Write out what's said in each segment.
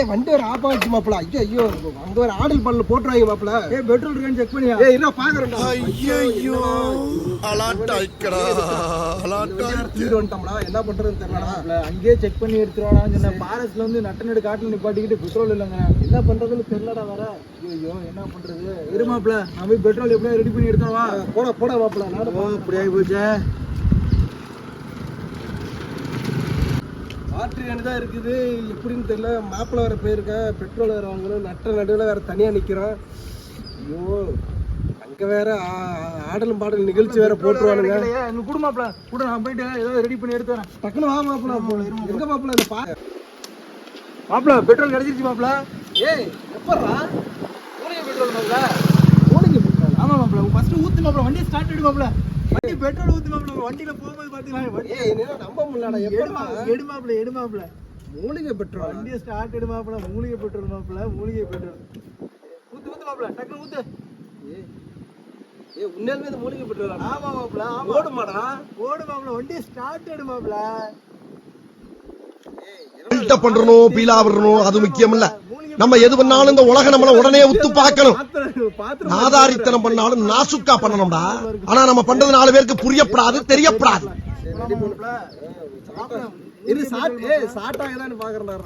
வண்டி ஒரு ஆப்பா வச்சு மாப்பிள. ஐயோ அங்க ஒரு ஆடல் பண்ணல போட்டுருவாங்க மாப்பிள. பெட்ரோல் இருக்கான்னு செக் பண்ணியா? என்ன பாக்குறேன்டா. ஐயோ என்ன பண்றதுன்னு தெரியலடா. அங்கேயே செக் பண்ணி எடுத்துருவாடான்னு சொன்ன. ஃபாரஸ்ட்ல வந்து நட்டநடு காட்டுல நிப்பாட்டிக்கிட்டு பெட்ரோல் இல்லைங்க. என்ன பண்றதுன்னு தெரியலடா வர. ஐயோ என்ன பண்றது? இரு மாப்பிள, நான் போய் பெட்ரோல் எப்படியா ரெடி பண்ணி எடுத்துவா. போட மாப்பிள. நானும் இப்படி ஆகி போச்சே. பேட்டரி தான் இருக்குது, எப்படின்னு தெரியல. மாப்பிள்ள வேற போயிருக்க, பெட்ரோல் வேற வாங்கணும், நட்ட நடுவில் வேற தனியா நிக்கிறோம். ஐயோ அங்க வேற ஆடலும் பாடல் நிகழ்ச்சி வேற போட்டுருவானுங்க. எனக்கு குடு மாப்பிள, கூட நான் போயிட்டு ஏதோ ரெடி பண்ணி எடுத்து வரேன். டக்குனு வா மாப்பிள. எங்க மாப்பிள? இந்த மாப்பிள பெட்ரோல் கிடைச்சிருச்சு மாப்பிள. ஏய் எப்பறா மூலிகை பெட்ரோல் மாப்பிள? மூலிகை பெட்ரோல்? ஆமா மாப்பிள. ஃபர்ஸ்ட் ஊத்து மாப்பிள, வண்டி ஸ்டார்ட் எடு மாப்பிள. வண்டி பெட்ரோல் ஊத்து மாப்பிள. வண்டியில போகும்போது பாத்தீங்களா? ஏய் என்ன நம்ப முடியலடா. எப்பறா? எடு மாப்பிள. மூலிகை பெட்ரோல். வண்டியை ஸ்டார்ட் எடு மாப்பிள. மூலிகை பெட்ரோல் மாப்பிள, மூலிகை பெட்ரோல். ஊத்து மாப்பிள, டக்குனு ஊத்து. ஏய் உண்மையாலுமே இந்த மூலிகை பெட்ரோல்? ஆமா மாப்பிள. ஓடுமாடா? ஓடு மாப்பிள. வண்டியை ஸ்டார்ட் எடு மாப்பிள. பில்டப் பண்றணும், பீலா விடணும், அது முக்கியம் இல்ல. நம்ம எது பண்ணாலும் இந்த உலக நம்மள உடனே உத்து பார்க்கணும். நாதாரித்தனம் பண்ணாலும் நாசுக்கா பண்ணணும்டா. ஆனா நம்ம பண்றது 4 பேருக்கு புரியப்படாது, தெரியப்படாது. இது சாட் ஆகுதான்னு பாக்குறேன்டா.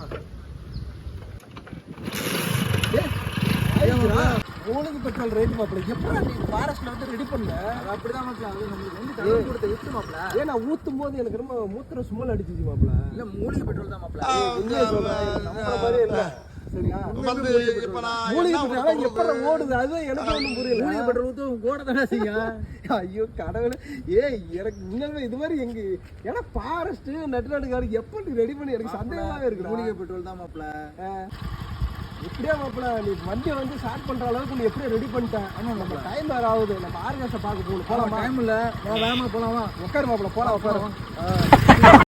மூலிகை பெட்ரோல் ரேட் மாப்பிள. எப்படா நீ ஃபாரஸ்ட்ல வந்து ரெடி பண்ண? அப்படிதான் மாப்பிள. அது நமக்கு வந்து தண்ணி கொடுத்த விட்டு மாப்பிள. நான் ஊத்தும் போது எனக்கு ரொம்ப மூத்திர சுமல் அடிச்சிச்சு மாப்பிள. இல்ல மூலிகை பெட்ரோல் தான் மாப்பிள. உண்மையா சொல்றேன், நம்மள மாதிரி இல்ல. சரியா? மூலிகை பெட்ரோல் எப்படா ஓடுது? அதுதான் எனக்கு ஒண்ணும் புரியல. மூலிகை பெட்ரோல் ஊத்து ஓட தானே செய்யும். ஐயோ கடவுளே. எனக்கு உண்மையிலுமே இது மாதிரி எங்க ஏன்னா ஃபாரஸ்ட் நட்டுநாட்டுக்காரருக்கு எப்படி ரெடி பண்ணி எனக்கு சந்தேகமாவே இருக்கு. மூலிகை பெட்ரோல் தான் மாப்பிள. எப்படியா மாப்பிள நீ வண்டியை வந்து ஸ்டார்ட் பண்ற அளவுக்கு நீ எப்படியா ரெடி பண்ணிட்டேன்? ஆனா நம்ம டைம் வேற ஆகுது. நம்ம ஆர்காச பார்க்க போகணும். டைம் இல்ல, வேகமா போலாமா? உட்காரு மாப்பிள, போலாம் உட்காரு.